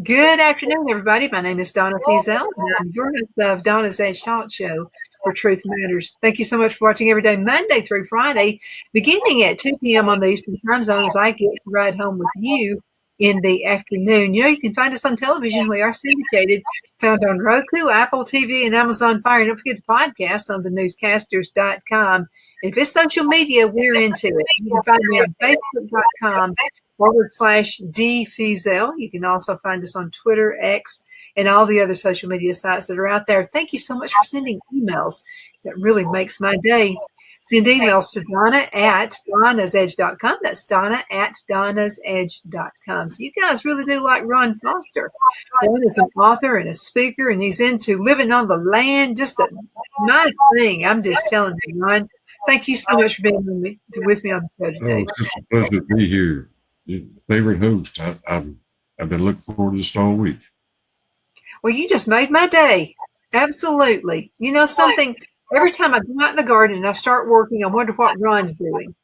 Good afternoon, everybody. My name is Donna Fiesel, and I'm your host of Donna's Edge Talk Show where truth matters. Thank you so much for watching every day, Monday through Friday, beginning at 2 p.m. on the Eastern Time Zone as I get to ride home with you in the afternoon. You can find us on television. We are syndicated, found on Roku, Apple TV, and Amazon Fire. And don't forget the podcast on thenewscasters.com. And if it's social media, we're into it. You can find me on facebook.com/D Fiesel. You can also find us on Twitter, X, and all the other social media sites that are out there. Thank you so much for sending emails. That really makes my day. Send emails to Donna at donnasedge.com. That's Donna at donnasedge.com. So you guys really do like Ron Foster. Ron is an author and a speaker, and he's into living on the land, just my thing. I'm just telling you, Ron. Thank you so much for being with me on the show today. Oh, it's a pleasure to be here. Your favorite host. I've been looking forward to this all week. Well, you just made my day. Absolutely. You know something? Every time I go out in the garden and I start working, I wonder what Ron's doing.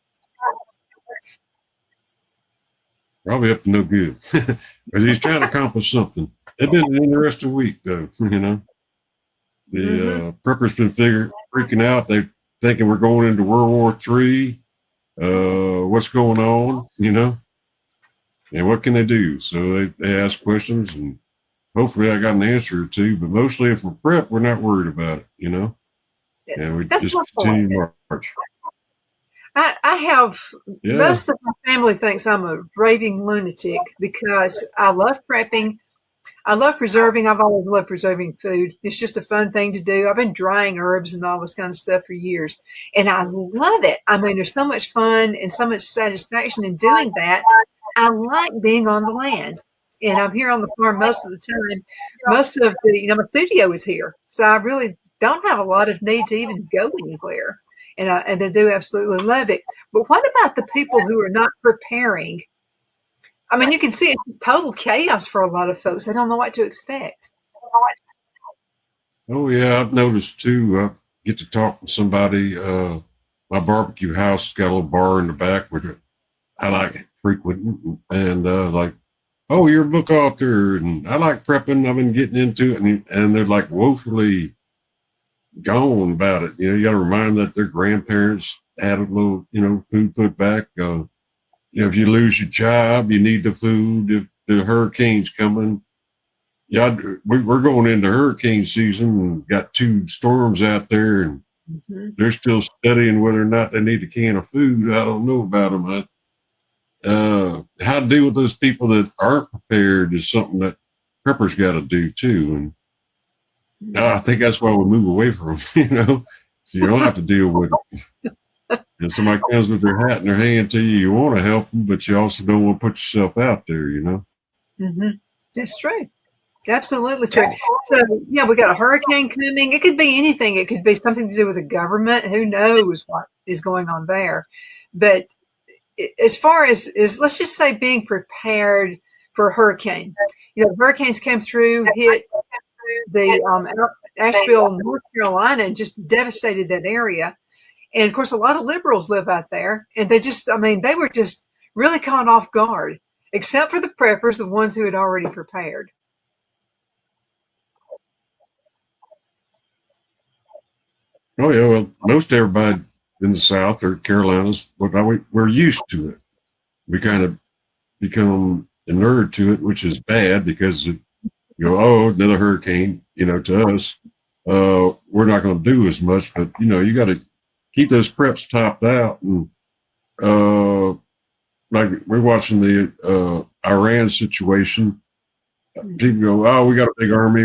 Probably up to no good. But he's trying to accomplish something. It's been an interesting week, though. The preppers been freaking out. They're thinking we're going into World War III. What's going on? And what can they do? So they ask questions, and hopefully I got an answer or two. But mostly, if we're prepped, we're not worried about it. And we just continue to march. I have most of my family thinks I'm a raving lunatic because I love prepping. I love preserving. I've always loved preserving food. It's just a fun thing to do. I've been drying herbs and all this kind of stuff for years, and I love it. I mean, there's so much fun and so much satisfaction in doing that. I like being on the land, and I'm here on the farm most of the time. Most of my studio is here, so I really don't have a lot of need to even go anywhere, and I do absolutely love it. But what about the people who are not preparing? I mean, you can see it's total chaos for a lot of folks. They don't know what to expect. Oh, yeah, I've noticed, too. I get to talk to somebody. My barbecue house has got a little bar in the back where I like frequenting. And oh, you're a book author, and I like prepping. I've been getting into it. And they're like woefully gone about it. You got to remind them that their grandparents had a little, food put back. If you lose your job, you need the food. If the hurricane's coming, we're going into hurricane season and got 2 storms out there, and they're still studying whether or not they need a can of food. I don't know about them. How to deal with those people that aren't prepared is something that preppers got to do too. And I think that's why we move away from them, so you don't have to deal with it. And somebody comes with their hat in their hand to you, you want to help them, but you also don't want to put yourself out there, That's true. Absolutely true. So, we got a hurricane coming. It could be anything. It could be something to do with the government. Who knows what is going on there? But as far as let's just say being prepared for a hurricane. Hurricanes came through, hit the Asheville, North Carolina, and just devastated that area. And of course, a lot of liberals live out there, and they were just really caught off guard, except for the preppers, the ones who had already prepared. Oh, yeah. Well, most everybody in the South or Carolinas, we're used to it. We kind of become inured to it, which is bad because, another hurricane, to us, we're not going to do as much, but, you got to keep those preps topped out. And like we're watching the Iran situation. People go, oh, we got a big army.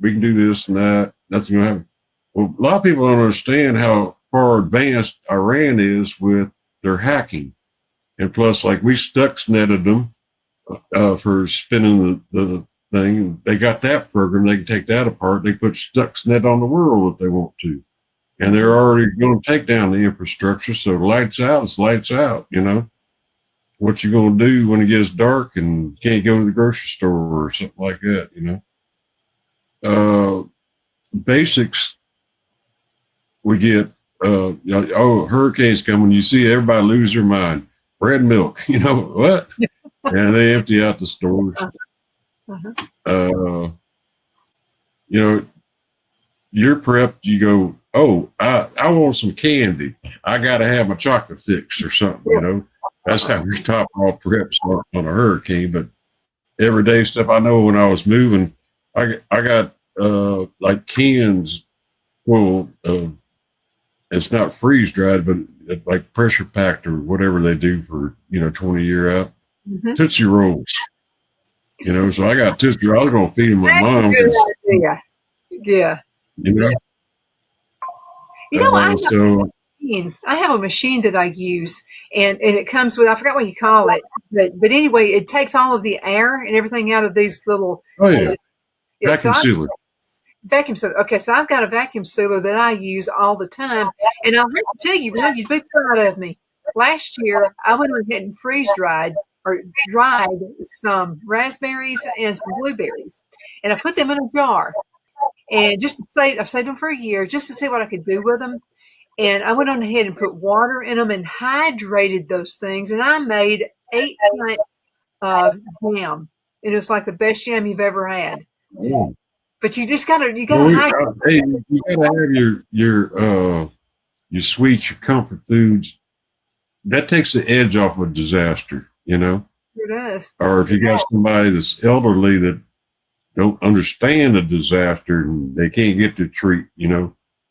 We can do this and that. Nothing going to happen. Well, a lot of people don't understand how far advanced Iran is with their hacking. And plus, like we Stuxneted them for spinning the thing. They got that program. They can take that apart. They put Stuxnet on the world if they want to. And they're already going to take down the infrastructure. So lights out, it's lights out, What you going to do when it gets dark and you can't go to the grocery store or something like that, Basics, we get, hurricanes coming. You see everybody lose their mind. Bread and milk, what? And they empty out the stores. Uh, you know, you're prepped. You go, oh, I want some candy. I got to have my chocolate fix or something. You know, that's how we top off preps on a hurricane. But everyday stuff, I know when I was moving, I got like cans full of, it's not freeze dried, but like pressure packed or whatever they do for 20-year out. Tootsie Rolls. So I got Tootsie Rolls. I was gonna feed them my mom. Yeah. I have a machine that I use, and it comes with, I forgot what you call it, but anyway, it takes all of the air and everything out of these little. Vacuum sealer. Vacuum sealer. Okay, so I've got a vacuum sealer that I use all the time, and I'll have to tell you, Ron, you'd be proud of me. Last year, I went ahead and freeze dried or dried some raspberries and some blueberries, and I put them in a jar, and just to say, I've saved them for a year just to see what I could do with them. And I went on ahead and put water in them and hydrated those things, and I made 8 pints of jam, and it was like the best jam you've ever had. Oh. But you just gotta hydrate. Hey, you gotta have your sweets, your comfort foods. That takes the edge off of disaster, It does. Or if you got somebody that's elderly that don't understand a disaster and they can't get to treat,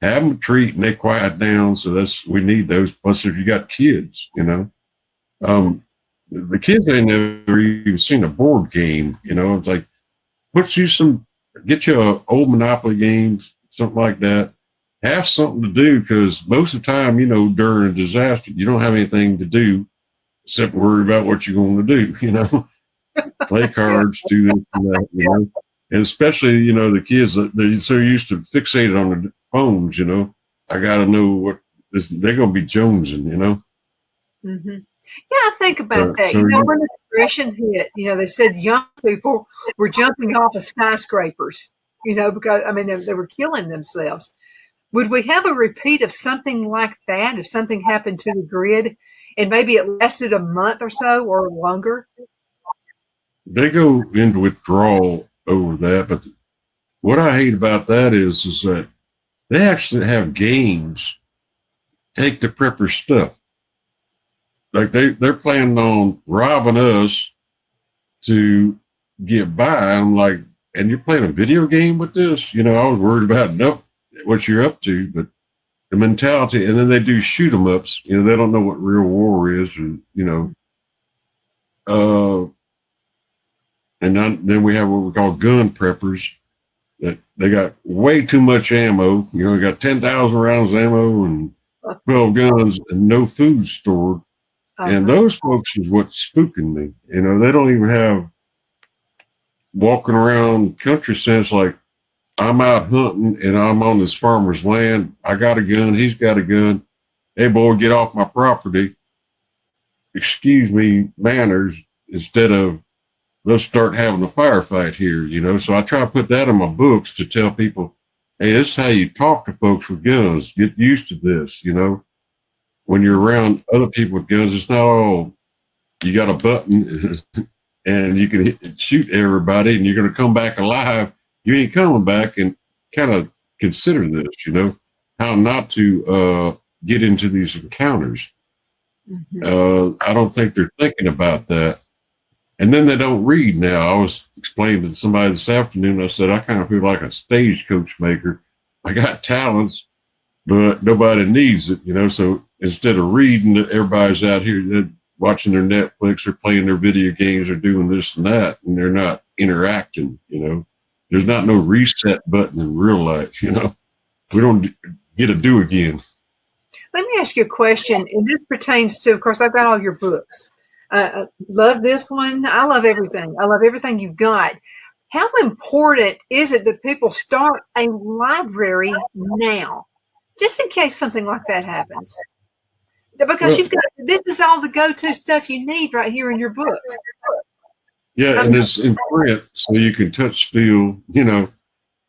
have them treat and they quiet down. So we need those. Plus, if you got kids, the kids ain't never even seen a board game. It's like get you an old Monopoly games, something like that. Have something to do, because most of the time, during a disaster, you don't have anything to do except worry about what you're going to do. Play cards, do this and that, and especially, the kids that they're so used to fixated on the phones, I got to know what they're going to be jonesing, Mm-hmm. Yeah, I think about that. When the Depression hit, they said young people were jumping off of skyscrapers, because, they were killing themselves. Would we have a repeat of something like that if something happened to the grid and maybe it lasted a month or so or longer? They go into withdrawal over that, but what I hate about that is that they actually have games take the prepper stuff. Like they're planning on robbing us to get by. I'm like, and you're playing a video game with this? I was worried about what you're up to, but the mentality, and then they do shoot 'em ups. They don't know what real war is, and and then we have what we call gun preppers. That they got way too much ammo. We got 10,000 rounds of ammo and 12 guns and no food stored. And those folks is what's spooking me. They don't even have walking around country sense like, I'm out hunting and I'm on this farmer's land. I got a gun. He's got a gun. Hey, boy, get off my property. Excuse me, manners, instead of let's start having a firefight here, So I try to put that in my books to tell people, hey, this is how you talk to folks with guns. Get used to this, When you're around other people with guns, it's not all you got a button and you can shoot everybody and you're going to come back alive. You ain't coming back, and kind of consider this, how not to get into these encounters. Mm-hmm. I don't think they're thinking about that. And then they don't read now. I was explaining to somebody this afternoon, I said, I kind of feel like a stagecoach maker. I got talents, but nobody needs it, So instead of reading, everybody's out here they're watching their Netflix or playing their video games or doing this and that, and they're not interacting, There's not no reset button in real life, We don't get a do again. Let me ask you a question, and this pertains to, of course, I've got all your books. Love this one. I love everything. I love everything you've got. How important is it that people start a library now, just in case something like that happens? Because this is all the go-to stuff you need right here in your books. Yeah, and it's in print, so you can touch, feel, and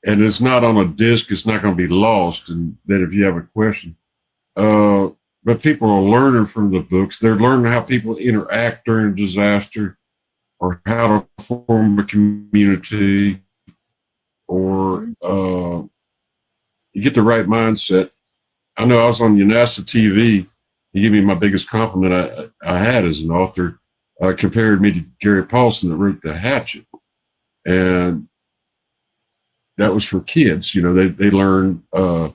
it's not on a disc. It's not going to be lost. And then if you have a question, but people are learning from the books. They're learning how people interact during disaster. or how to form a community, or you get the right mindset. I know I was on UNASA TV. He gave me my biggest compliment I had as an author. Compared me to Gary Paulson that wrote The Hatchet. And that was for kids. You know, they learned about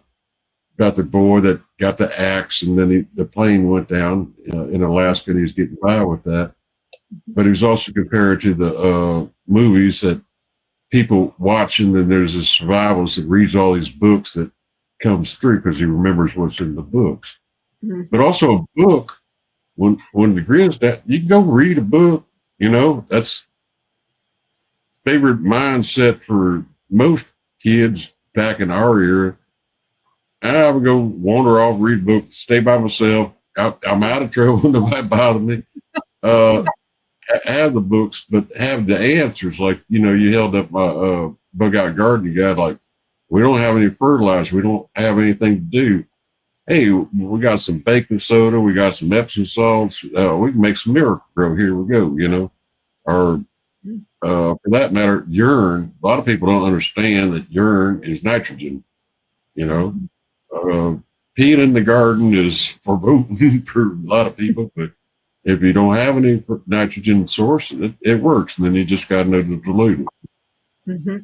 the boy that got the axe, and then the plane went down in Alaska, and he was getting by with that. But he was also compared to the movies that people watch, and then there's a survivalist that reads all these books that comes through because he remembers what's in the books. Mm-hmm. But also a book, when the grid's that, you can go read a book, you know, that's favorite mindset for most kids back in our era. I would go wander off, read a book, stay by myself. I'm out of trouble, nobody bother me. Have the books, but have the answers. Like, you know, you held up my bug out garden guide, like, we don't have any fertilizer, we don't have anything to do. Hey, we got some baking soda, we got some Epsom salts, we can make some Miracle-Gro, here we go, you know. Or for that matter, urine. A lot of people don't understand that urine is nitrogen, you know. Peeing in the garden is forbidden for a lot of people, but if you don't have any nitrogen source, it works, and then you just got to know to dilute it. Mm-hmm.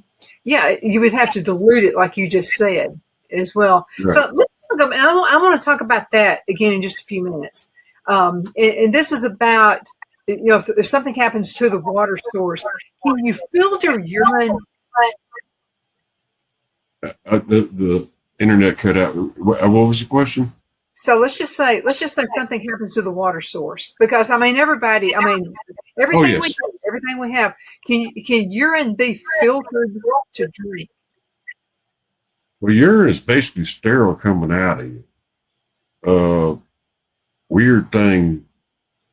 Yeah, you would have to dilute it, like you just said, as well. Right. So let's talk about, and I want to talk about that again in just a few minutes. And this is about, you know, if something happens to the water source, can you filter urine? The internet cut out. What was the question? So let's just say something happens to the water source, because everything we have, can urine be filtered to drink? Well, urine is basically sterile coming out of you. Weird thing,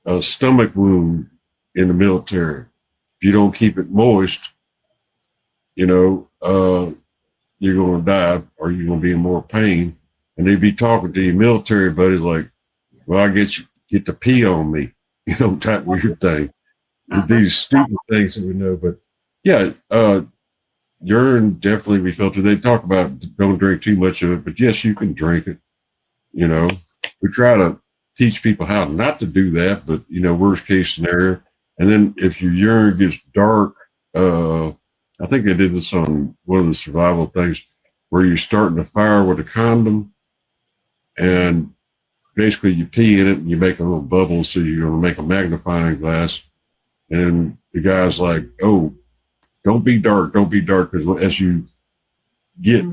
a stomach wound in the military. If you don't keep it moist, you know, you're going to die, or you're going to be in more pain. And they'd be talking to your military buddies like, well, I get to pee on me, you know, type weird thing. These stupid things that we know. But yeah, urine definitely be filtered. They talk about don't drink too much of it, but yes, you can drink it. You know, we try to teach people how not to do that, but, you know, worst case scenario. And then if your urine gets dark, I think they did this on one of the survival things, where you're starting a fire with a condom, and basically you pee in it and you make a little bubble, so you're going to make a magnifying glass. And the guy's like, oh, don't be dark, because as you get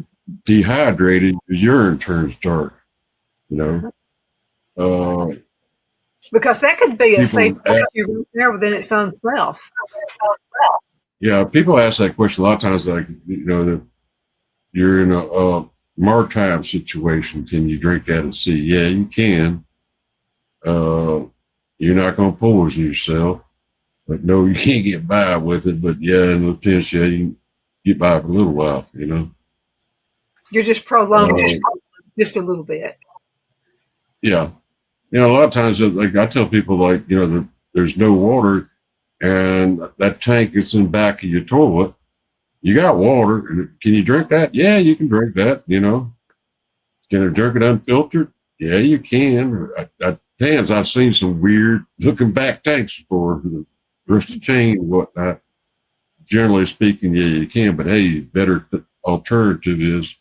dehydrated, the urine turns dark, you know. Because that could be a safe issue there within its own self. Yeah, people ask that question a lot of times, like, you know, you're in a maritime situation, can you drink that at sea? Yeah, you can. You're not going to poison yourself, but no, you can't get by with it. But yeah, in the pinch, yeah, you can get by for a little while, you know. You're just prolonging just a little bit. Yeah. You know, a lot of times, like I tell people, like, you know, there's no water, and that tank is in the back of your toilet. You got water. Can you drink that? Yeah, you can drink that, you know. Can you drink it unfiltered? Yeah, you can. That depends. I've seen some weird looking back tanks before, the rusted chain and whatnot. Generally speaking, yeah, you can. But hey, better alternative is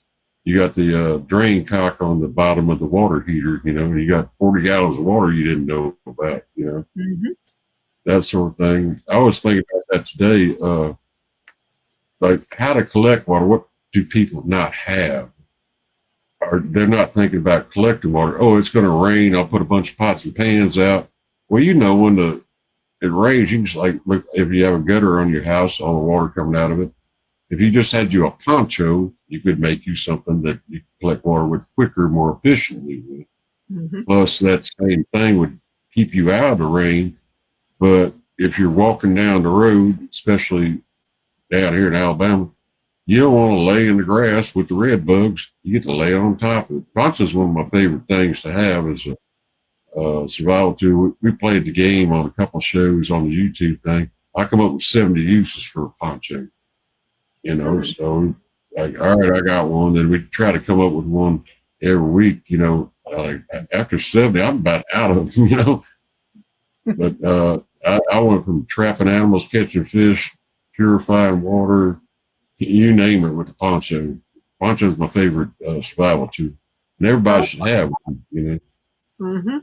you got the drain cock on the bottom of the water heater, you know, and you got 40 gallons of water you didn't know about, you know. Mm-hmm. That sort of thing. I was thinking about that today. Like how to collect water. What do people not have? Or they're not thinking about collecting water. Oh, it's going to rain, I'll put a bunch of pots and pans out. Well, you know, when it rains, you can just, like, look, if you have a gutter on your house, all the water coming out of it. If you just had you a poncho, you could make you something that you could collect water with quicker, more efficiently. Mm-hmm. Plus, that same thing would keep you out of the rain. But if you're walking down the road, especially down here in Alabama, you don't want to lay in the grass with the red bugs. You get to lay on top of it. Poncho is one of my favorite things to have as a survival tool. We played the game on a couple of shows on the YouTube thing. I come up with 70 uses for a poncho, you know. So like, all right, I got one. Then we try to come up with one every week, you know. Like after 70, I'm about out of them, you know. But I went from trapping animals, catching fish, purifying water, you name it, with the poncho. Poncho is my favorite survival tool, and everybody should have one, you know.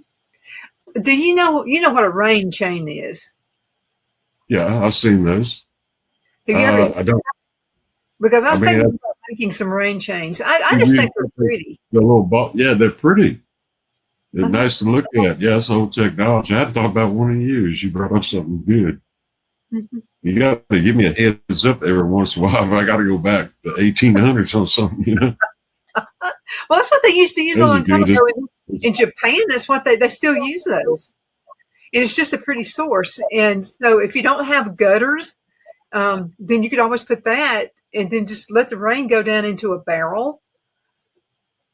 Do you know what a rain chain is? Yeah, I've seen those. Have you ever? I don't. Because I I was mean, thinking about making some rain chains. I just think they're pretty. the little ball. Yeah, they're pretty. They're nice to look at. Yeah, it's old technology. I hadn't thought about one of yours. You brought up something good. You got to give me a heads up every once in a while. If I got to go back to 1800s or something, you know. Well, that's what they used to use a long time ago in Japan. That's what they still use those, and it's just a pretty source. And so, if you don't have gutters, then you could always put that, and then just let the rain go down into a barrel.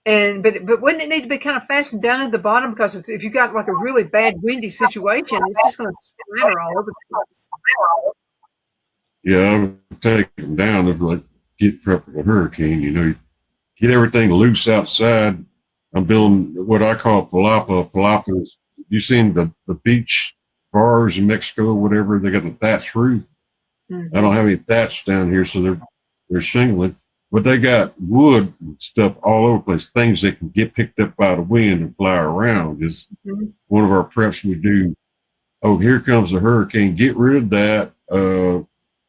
And but wouldn't it need to be kind of fastened down at the bottom, because if you got like a really bad windy situation, it's just going to splatter all over the place. Yeah, I would take them down if like get prepped for a hurricane. You know, get everything loose outside. I'm building what I call palapa. Palapa is, you seen the beach bars in Mexico, whatever, they got the thatch roof. I don't have any thatch down here, so they're shingling. But they got wood and stuff all over the place, things that can get picked up by the wind and fly around. Is one of our preps we do. Oh, here comes a hurricane. Get rid of that.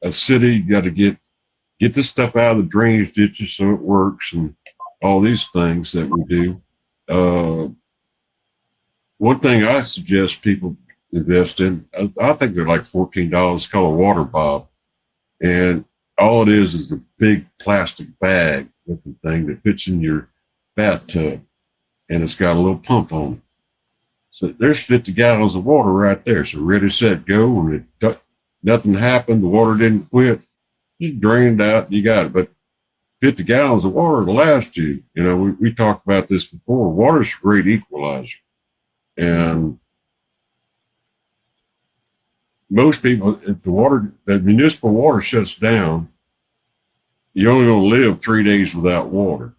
A city got to get the stuff out of the drainage ditches so it works, and all these things that we do. One thing I suggest people invest in, I think they're like $14, called a water bob. And all it is a big plastic bag looking thing that fits in your bathtub, and it's got a little pump on it. So there's 50 gallons of water right there. So ready, set, go. And nothing happened. The water didn't quit. You drained out. You got it. But 50 gallons of water will last you. You know, we talked about this before. Water's a great equalizer. And most people, if the municipal water shuts down, you're only going to live 3 days without water.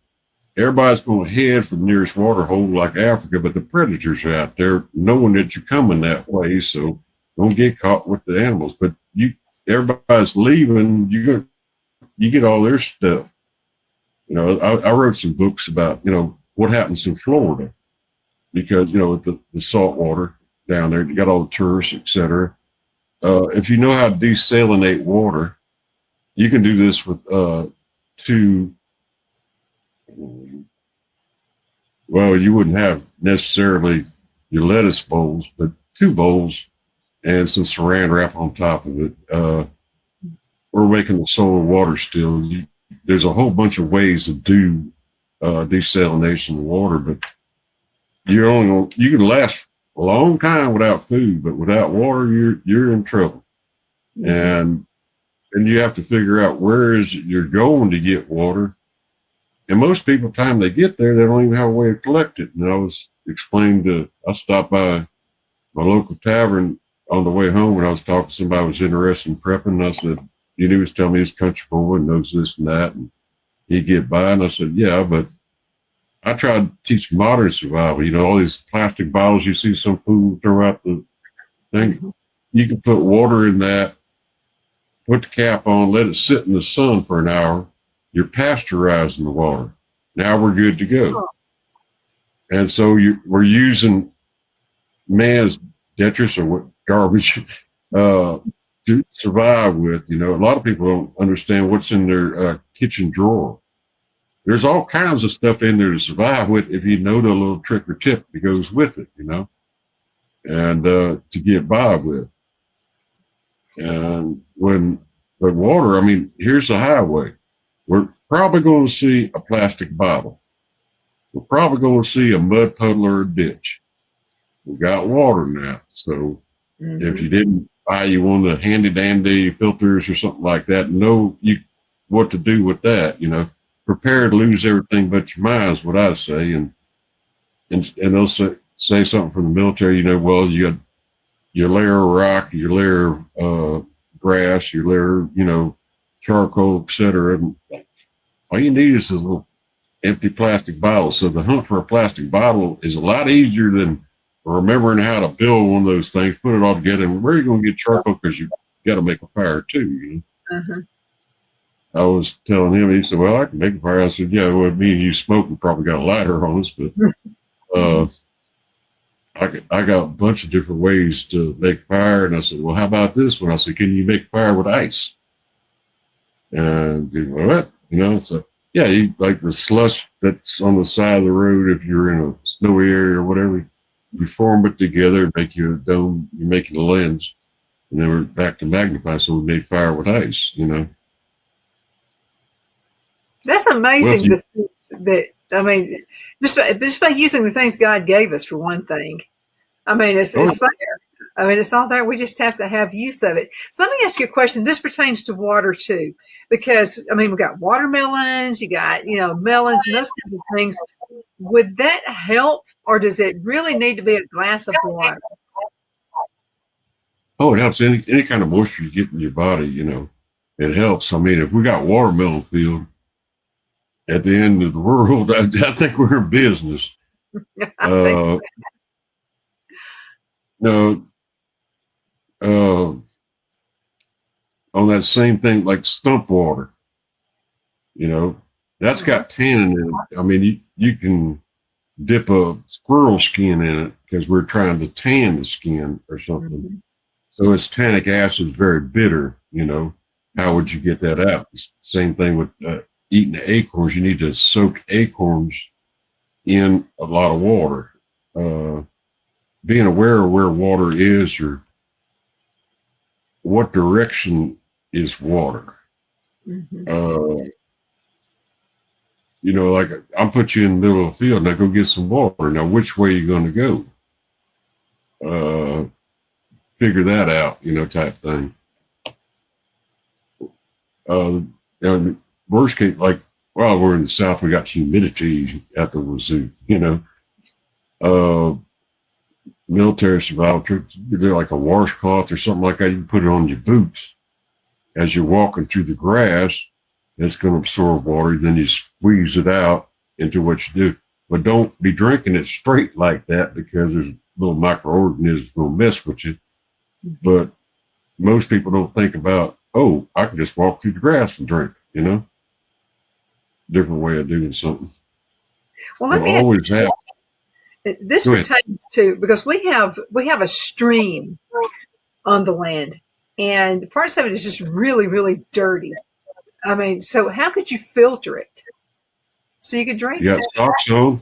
Everybody's going to head for the nearest water hole like Africa, but the predators are out there knowing that you're coming that way, so don't get caught with the animals. But everybody's leaving, you get all their stuff. You know, I wrote some books about, you know, what happens in Florida, because, you know, with the salt water down there, you got all the tourists, etc. If you know how to desalinate water, you can do this with well, you wouldn't have necessarily your lettuce bowls, but 2 bowls and some saran wrap on top of it. We're making the solar water still. There's a whole bunch of ways to do desalination of water, but you can last a long time without food, but without water, you're in trouble. And you have to figure out where is it you're going to get water. And most people, the time they get there, they don't even have a way to collect it. And I stopped by my local tavern on the way home, and I was talking to somebody who was interested in prepping. And I said, he was telling me his country boy knows this and that, and he'd get by. And I said, yeah, but I tried to teach modern survival. You know, all these plastic bottles you see some food throw out the thing. You can put water in that, put the cap on, let it sit in the sun for an hour. You're pasteurizing the water. Now we're good to go. And so we're using man's detritus or what garbage to survive with. You know, a lot of people don't understand what's in their kitchen drawer. There's all kinds of stuff in there to survive with if you know the little trick or tip that goes with it, you know, and to get by with. And but water, I mean, here's the highway. We're probably going to see a plastic bottle. We're probably going to see a mud puddle or a ditch. We got water now. So if you didn't buy you one of the handy dandy filters or something like that, know what to do with that, you know. Prepare to lose everything but your mind is what I say. And they'll say something from the military, you know, well, you got your layer of rock, your layer of grass, you layer, charcoal, etc. And all you need is a little empty plastic bottle. So the hunt for a plastic bottle is a lot easier than remembering how to build one of those things, put it all together. And where are you going to get charcoal? Because you got to make a fire too. Uh-huh. I was telling him, he said, well, I can make a fire. I said, yeah, well, me and you smoke, we probably got a lighter on us, but I got a bunch of different ways to make fire. And I said, well, how about this one? I said, can you make fire with ice? And he went, what? So, yeah, like the slush that's on the side of the road, if you're in a snowy area or whatever, you form it together, make you a dome, you're making a lens, and then we're back to magnify. So we made fire with ice, That's amazing. Just by using the things God gave us, for one thing. I mean, it's there. I mean, it's all there. We just have to have use of it. So let me ask you a question. This pertains to water too, because I mean, we've got watermelons, you got, melons and those kinds of things. Would that help, or does it really need to be a glass of water? Oh, it helps. Any kind of moisture you get in your body, it helps. I mean, if we got watermelon field at the end of the world, I think we're in business. No, on that same thing, like stump water, that's got tannin in it. I mean, you can dip a squirrel skin in it because we're trying to tan the skin or something. Mm-hmm. So its tannic acid is very bitter, How would you get that out? Same thing with eating acorns. You need to soak acorns in a lot of water. Being aware of where water is, or what direction is water. Mm-hmm. Like I'll put you in the middle of the field, now go get some water. Now, which way are you going to go? Figure that out, type thing. Worst case, like, we're in the South, we got humidity at the wazoo, military survival tricks, they're like a washcloth or something like that. You can put it on your boots as you're walking through the grass. It's going to absorb water. Then you squeeze it out into what you do. But don't be drinking it straight like that, because there's little microorganisms going to mess with you. But most people don't think about, I can just walk through the grass and drink, different way of doing something. Well, let me always have. This pertains to, because we have a stream on the land, and parts of it is just really, really dirty. I mean, so how could you filter it so you could drink? You got socks on.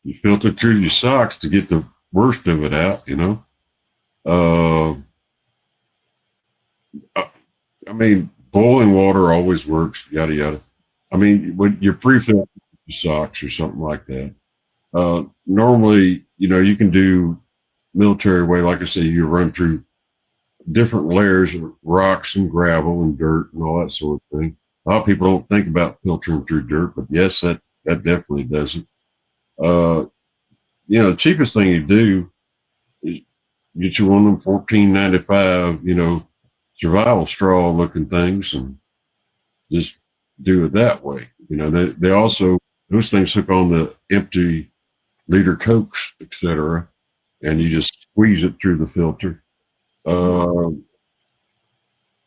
You filter through your socks to get the worst of it out. I mean, boiling water always works. Yada yada. I mean, when you're pre-filtering your socks or something like that. Normally, you can do military way, like I say, you run through different layers of rocks and gravel and dirt and all that sort of thing. A lot of people don't think about filtering through dirt, but yes, that definitely does it. The cheapest thing you do is get you one of them $14.95, survival straw looking things, and just do it that way. They also, those things hook on the empty liter Cokes, etc., and you just squeeze it through the filter.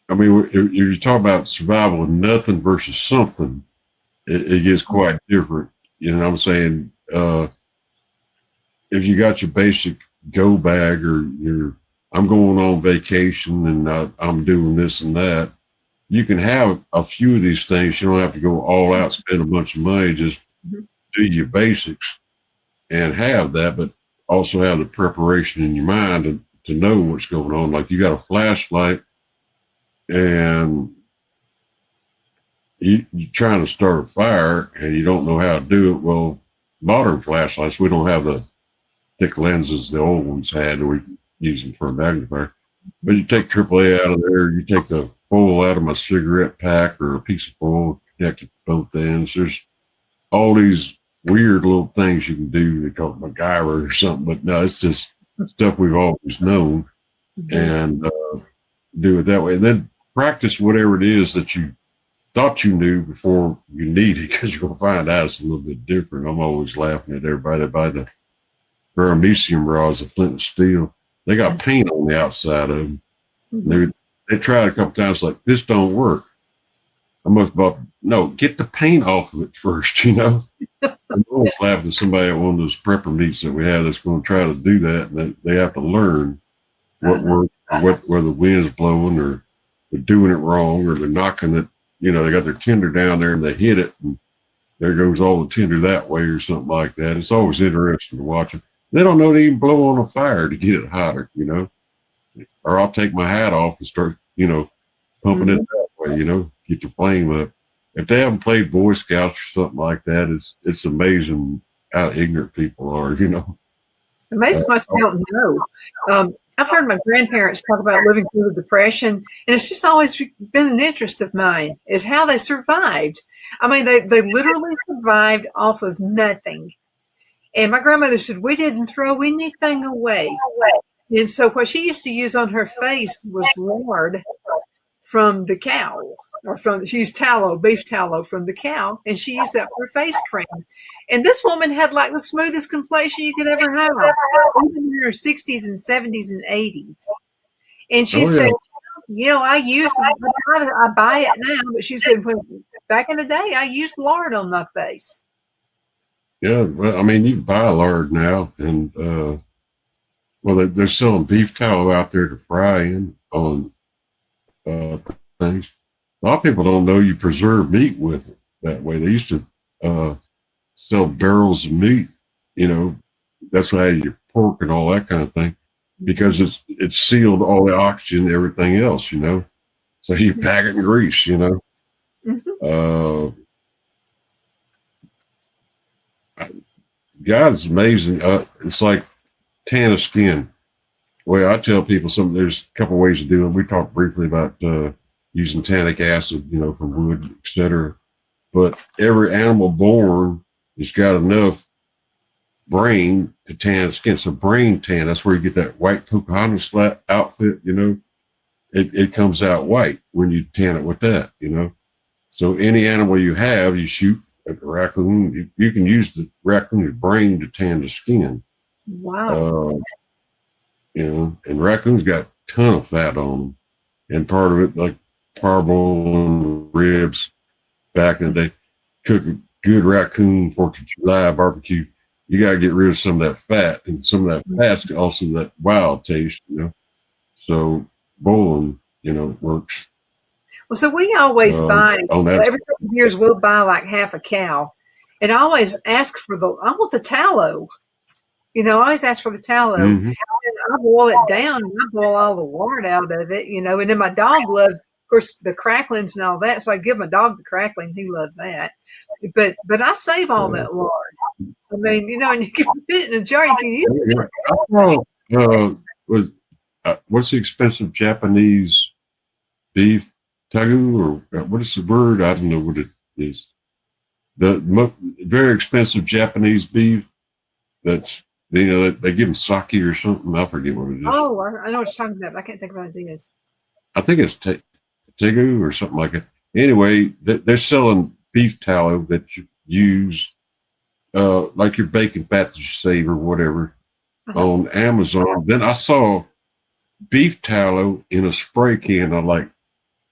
I mean, if you talk about survival of nothing versus something, it gets quite different. I'm saying, if you got your basic go bag, or I'm going on vacation and I'm doing this and that, you can have a few of these things. You don't have to go all out, spend a bunch of money, just do your basics and have that, but also have the preparation in your mind to know what's going on. Like, you got a flashlight and you're trying to start a fire and you don't know how to do it. Well, modern flashlights, we don't have the thick lenses the old ones had, and we use them for a magnifier. But you take AAA out of there, you take the foil out of my cigarette pack or a piece of foil, connect it to both ends. There's all these weird little things you can do. They call it MacGyver or something, but no, it's just stuff we've always known. And do it that way. And then practice whatever it is that you thought you knew before you need it, because you're going to find out it's a little bit different. I'm always laughing at everybody that buy the paramecium rods of flint and steel. They got paint on the outside of them. Mm-hmm. They tried a couple times, like, this don't work. I must have no, get the paint off of it first, you know. I'm always laughing at somebody at one of those prepper meets that we have that's going to try to do that, and they have to learn what works, where the wind's blowing, or they're doing it wrong, or they're knocking it. You know, they got their tinder down there and they hit it, and there goes all the tinder that way, or something like that. It's always interesting to watch it. They don't know to even blow on a fire to get it hotter, you know. Or I'll take my hat off and start, you know, pumping it that way, you know, get the flame up. If they haven't played Boy Scouts or something like that, it's amazing how ignorant people are, you know. Amazing what you don't know. I've heard my grandparents talk about living through the Depression, and it's just always been an interest of mine, is how they survived. I mean, they literally survived off of nothing. And my grandmother said, we didn't throw anything away. And so what she used to use on her face was lard from the cow, she used tallow, beef tallow from the cow, and she used that for face cream. And this woman had like the smoothest complexion you could ever have, even in her 60s and 70s and 80s. And she said, you know, I buy it now, but she said, back in the day, I used lard on my face. Yeah, well, I mean, you can buy lard now, and well, they're selling beef tallow out there to fry in on things. A lot of people don't know you preserve meat with it that way. They used to sell barrels of meat, you know, that's why your pork and all that kind of thing, because it's sealed all the oxygen, everything else, you know. So you pack it in grease, you know. Mm-hmm. God's amazing. It's like tan of skin. Well, I tell people there's a couple ways to do it. We talked briefly about using tannic acid, you know, from wood, etc. But every animal born has got enough brain to tan skin. So brain tan, that's where you get that white Pocahontas outfit, you know. It comes out white when you tan it with that, you know. So any animal you have, you shoot a raccoon, you can use the raccoon's brain to tan the skin. Wow. You know, and raccoons got a ton of fat on them. And part of it, like parboiling ribs back in the day, cook a good raccoon 4th of July barbecue, you got to get rid of some of that fat. And some of that fat's also that wild taste, you know. So boiling, you know, works. Well, so we always buy, every couple of years, we'll buy like half a cow. And I always ask I want the tallow. You know, I always ask for the tallow. Mm-hmm. And I boil it down and I boil all the lard out of it, you know. And then my dog loves, of course, the cracklings and all that. So I give my dog the crackling. He loves that. But I save all that lard. I mean, you know, and you can put it in a jar. You can use it. What's the expensive Japanese beef? Tagu, or what is the word? I don't know what it is. The very expensive Japanese beef that's, you know, they give them sake or something. I forget what it is. Oh, I know what you're talking about. I can't think of what it is. I think it's Tegu or something like that. Anyway, they're selling beef tallow that you use, like your bacon fat that you save or whatever, on Amazon. Then I saw beef tallow in a spray can. I'm like,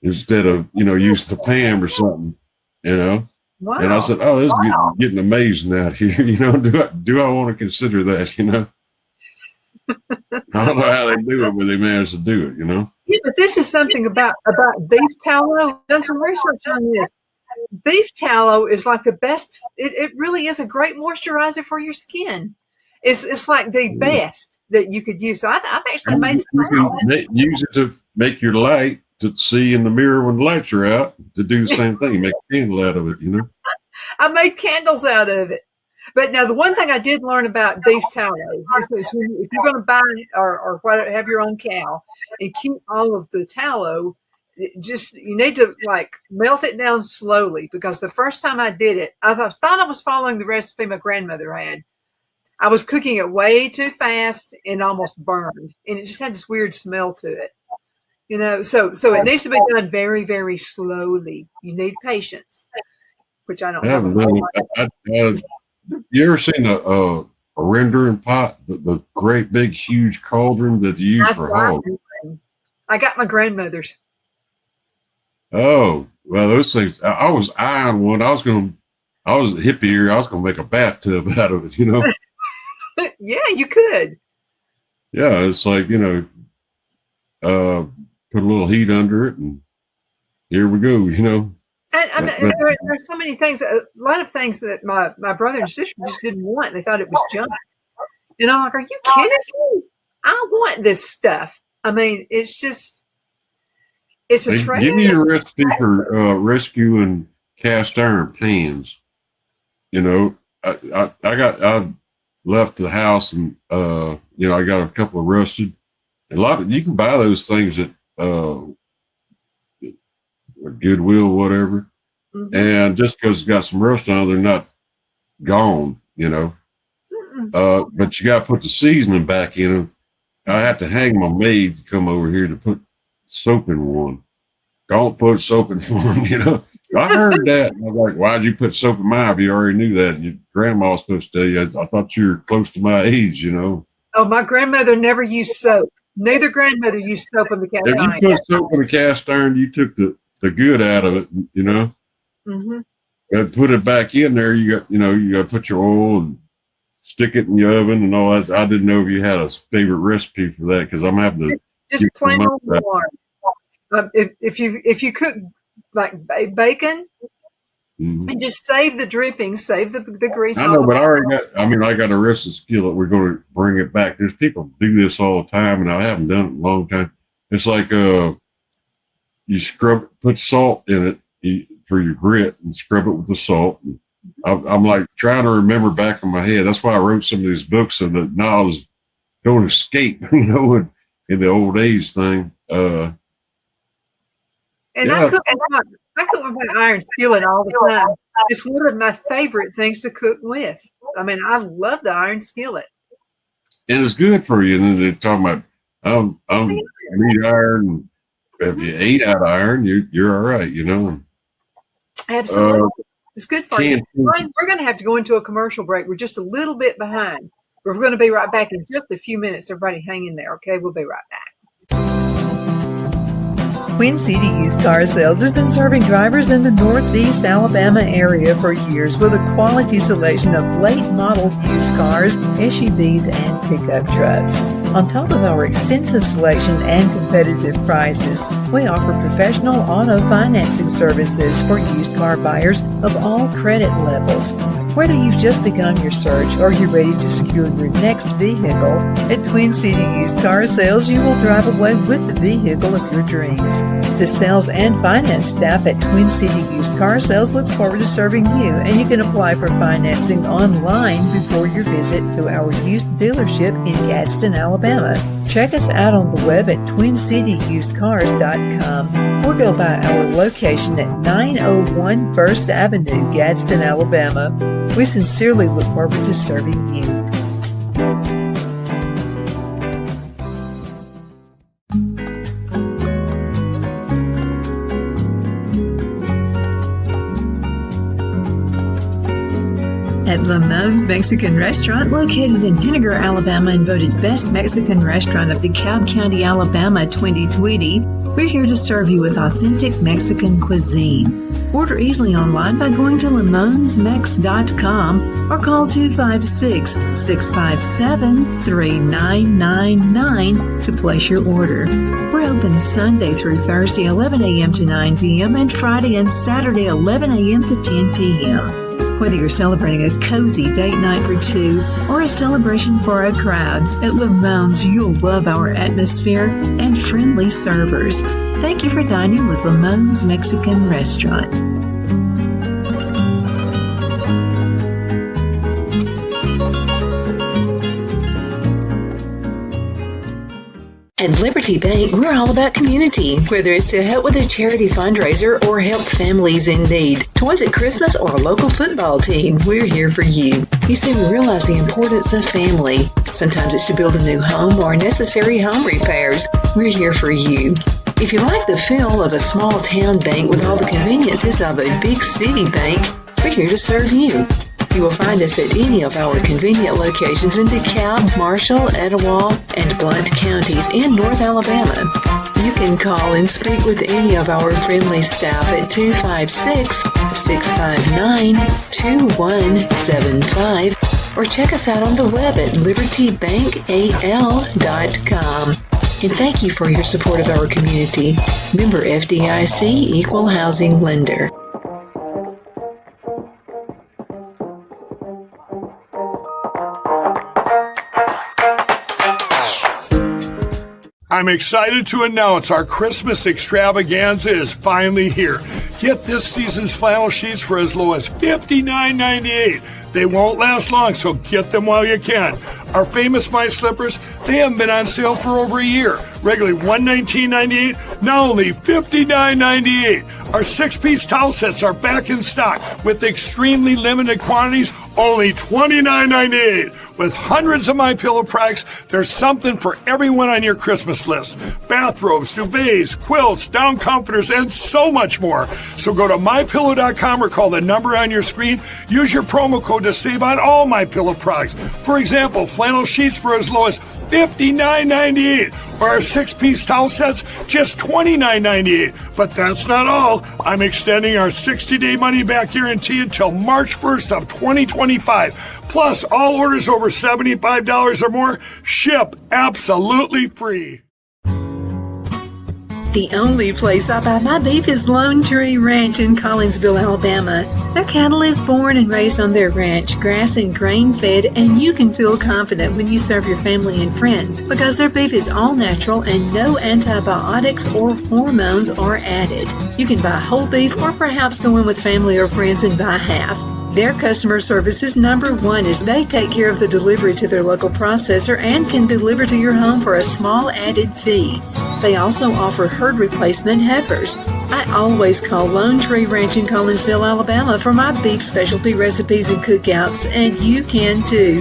instead of, you know, using the pan or something, you know. Wow. And I said, oh, this is getting amazing out here. You know, do I want to consider that, you know? I don't know how they do it, but they manage to do it, you know? Yeah, but this is something about beef tallow. I've done some research on this. Beef tallow is like the best. It really is a great moisturizer for your skin. It's like the best that you could use. So I've actually made some. Use it to make your light to see in the mirror when the lights are out, to do the same thing. You make a candle out of it, you know? I made candles out of it. But now the one thing I did learn about beef tallow is if you're going to buy or have your own cow and keep all of the tallow, you need to like melt it down slowly, because the first time I did it, I thought I was following the recipe my grandmother had. I was cooking it way too fast and almost burned, and it just had this weird smell to it. So it needs to be done very, very slowly. You need patience, which I don't I have. haven't done. You ever seen a rendering pot, the great big huge cauldron that you use for hogs? I got my grandmother's. Oh, well, those things. I was eyeing one. I was a hippie here. I was gonna make a bathtub out of it. Yeah, you could. Yeah, it's like put a little heat under it, and here we go. And there are so many things, a lot of things that my brother and sister just didn't want. They thought it was junk. And I'm like, are you kidding me? I want this stuff. I mean, it's a trade. Give me a recipe for rescuing cast iron pans. I left the house and I got a couple of rusted. You can buy those things at Goodwill, whatever. Mm-hmm. And just because it's got some rust on it, they're not gone, but you got to put the seasoning back in them. I have to hang my maid to come over here to put soap in one. Don't put soap in one, I heard that. And I was like, why'd you put soap in mine if you already knew that? And your grandma was supposed to tell you. I thought you were close to my age, Oh, my grandmother never used soap. Neither grandmother used soap in the cast iron. If you put soap in the cast iron, you took the good out of it, Mm-hmm. And put it back in there. You got to put your oil and stick it in the oven and all that. I didn't know if you had a favorite recipe for that because I'm having to just plain old warm. If you cook like bacon, mm-hmm. and just save the drippings, save the grease. I know, but I got a rusted skillet. We're going to bring it back. There's people who do this all the time, and I haven't done it in a long time. It's like you put salt in it for your grit and scrub it with the salt. And I'm like trying to remember back in my head. That's why I wrote some of these books so that knowledge don't escape, in the old age thing. And yeah. I cook with my iron skillet all the time. It's one of my favorite things to cook with. I mean, I love the iron skillet. And it's good for you. And then they're talking about, I'm meat iron. If you ate out of iron, you're all right, Absolutely. It's good for you. We're going to have to go into a commercial break. We're just a little bit behind. We're going to be right back in just a few minutes. Everybody hang in there, okay? We'll be right back. Twin City Used Car Sales has been serving drivers in the Northeast Alabama area for years with a quality selection of late model used cars, SUVs, and pickup trucks. On top of our extensive selection and competitive prices, we offer professional auto financing services for used car buyers of all credit levels. Whether you've just begun your search or you're ready to secure your next vehicle, at Twin City Used Car Sales, you will drive away with the vehicle of your dreams. The sales and finance staff at Twin City Used Car Sales looks forward to serving you, and you can apply for financing online before your visit to our used dealership in Gadsden, Alabama. Check us out on the web at twincityusedcars.com or go by our location at 901 First Avenue, Gadsden, Alabama. We sincerely look forward to serving you. At Lamone's Mexican Restaurant, located in Henniger, Alabama, and voted Best Mexican Restaurant of DeKalb County, Alabama 2020, we're here to serve you with authentic Mexican cuisine. Order easily online by going to lamonsmex.com or call 256-657-3999 to place your order. We're open Sunday through Thursday, 11 a.m. to 9 p.m. and Friday and Saturday, 11 a.m. to 10 p.m. Whether you're celebrating a cozy date night for two or a celebration for a crowd, at Lamone's you'll love our atmosphere and friendly servers. Thank you for dining with Lamone's Mexican Restaurant. At Liberty Bank, we're all about community. Whether it's to help with a charity fundraiser or help families in need, toys at Christmas or a local football team, we're here for you. You see, we realize the importance of family. Sometimes it's to build a new home or necessary home repairs. We're here for you. If you like the feel of a small town bank with all the conveniences of a big city bank, we're here to serve you. You will find us at any of our convenient locations in DeKalb, Marshall, Etowah, and Blount counties in North Alabama. You can call and speak with any of our friendly staff at 256-659-2175 or check us out on the web at libertybankal.com. And thank you for your support of our community. Member FDIC Equal Housing Lender. I'm excited to announce our Christmas extravaganza is finally here. Get this season's flannel sheets for as low as $59.98. They won't last long, so get them while you can. Our famous My Slippers, they haven't been on sale for over a year. Regularly $119.98, now only $59.98. Our 6-piece towel sets are back in stock with extremely limited quantities, only $29.98. With hundreds of MyPillow products, there's something for everyone on your Christmas list. Bathrobes, duvets, quilts, down comforters, and so much more. So go to MyPillow.com or call the number on your screen. Use your promo code to save on all MyPillow products. For example, flannel sheets for as low as $59.98. Or our 6-piece towel sets, just $29.98. But that's not all. I'm extending our 60-day money-back guarantee until March 1st of 2025. Plus, all orders over $75 or more ship absolutely free. The only place I buy my beef is Lone Tree Ranch in Collinsville, Alabama. Their cattle is born and raised on their ranch, grass and grain fed, and you can feel confident when you serve your family and friends because their beef is all natural and no antibiotics or hormones are added. You can buy whole beef or perhaps go in with family or friends and buy half. Their customer service is number one as they take care of the delivery to their local processor and can deliver to your home for a small added fee. They also offer herd replacement heifers. I always call Lone Tree Ranch in Collinsville, Alabama for my beef specialty recipes and cookouts, and you can too.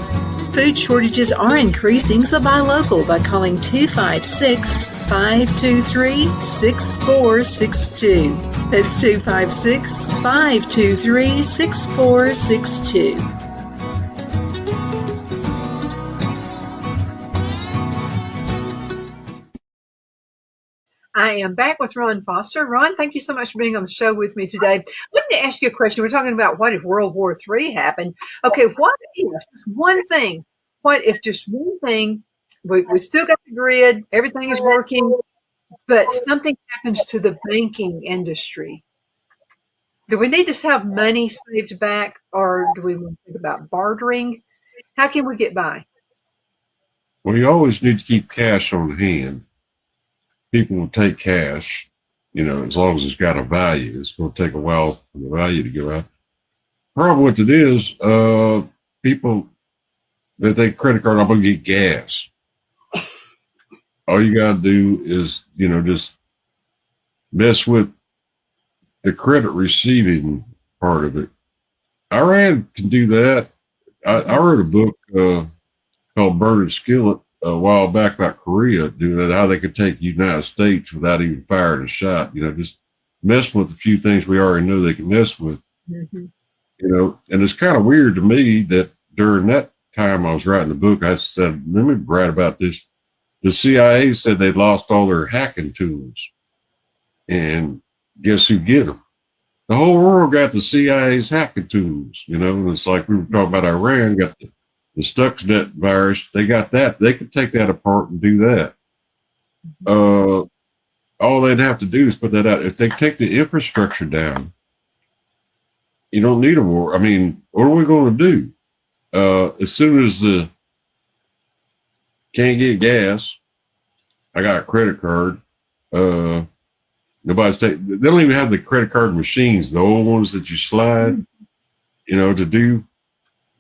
Food shortages are increasing, so buy local by calling 256-523-6462. That's 256-523-6462. I am back with Ron Foster. Ron, thank you so much for being on the show with me today. I wanted to ask you a question. We're talking about what if World War III happened. Okay, what if just one thing? What if just one thing, we still got the grid, everything is working, but something happens to the banking industry? Do we need to have money saved back, or do we want to think about bartering? How can we get by? Well, you always need to keep cash on hand. People will take cash, as long as it's got a value. It's going to take a while for the value to go out. Problem with it is, people that take credit card, I'm going to get gas. All you got to do is, just mess with the credit receiving part of it. Iran can do that. I wrote a book called Burning Skillet a while back about Korea, doing that, how they could take the United States without even firing a shot, just messing with a few things we already know they can mess with. Mm-hmm. And it's kind of weird to me that during that time I was writing the book, I said, let me write about this. The CIA said they'd lost all their hacking tools. And guess who get them? The whole world got the CIA's hacking tools, and it's like we were talking about Iran, got the Stuxnet virus. They got that. They could take that apart and do that. All they'd have to do is put that out. If they take the infrastructure down, you don't need a war. I mean, what are we going to do? As soon as can't get gas, I got a credit card. Nobody's they don't even have the credit card machines, the old ones that you slide, to do.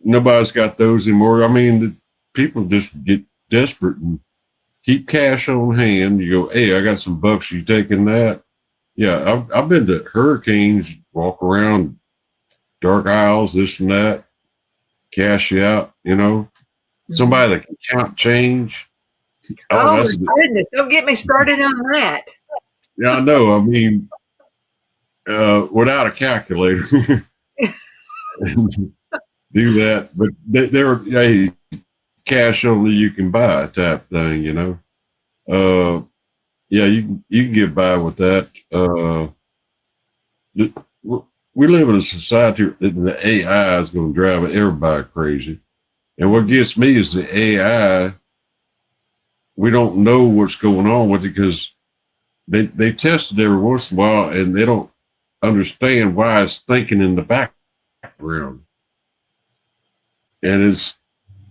Nobody's got those anymore. I mean, the people just get desperate and keep cash on hand. You go, hey, I got some bucks. You taking that? Yeah, I've been to hurricanes, walk around dark aisles, this and that, cash you out, somebody that can count change. Oh my goodness, don't get me started on that. Yeah, I know. I mean, without a calculator, do that. But they're a cash only you can buy type thing, you know. Yeah, you can get by with that. We live in a society that the AI is going to drive everybody crazy. And what gets me is the AI. We don't know what's going on with it because they test it every once in a while and they don't understand why it's thinking in the background. And it's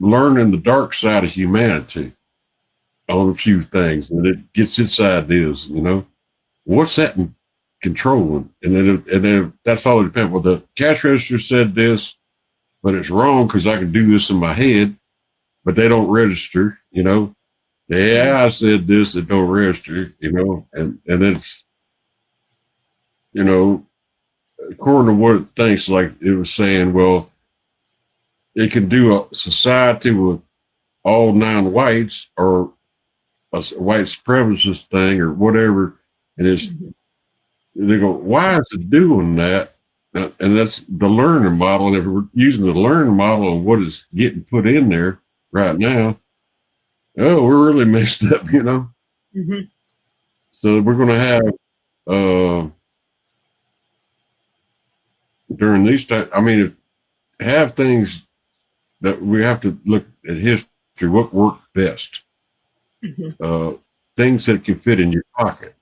learning the dark side of humanity on a few things, and it gets its ideas, you know. What's that controlling? And then that's all it depends. Well, the cash register said this, but it's wrong because I can do this in my head, but they don't register, you know. The AI said this, it don't register, you know, and it's, you know, according to what it thinks, like it was saying, well, it can do a society with all non-whites or a white supremacist thing or whatever, and they go, why is it doing that? And that's the learning model. And if we're using the learning model of what is getting put in there right now, oh, we're really messed up, you know. Mm-hmm. So we're going to have during these times. I mean, have things that we have to look at history. What worked best? Mm-hmm. Things that can fit in your pocket.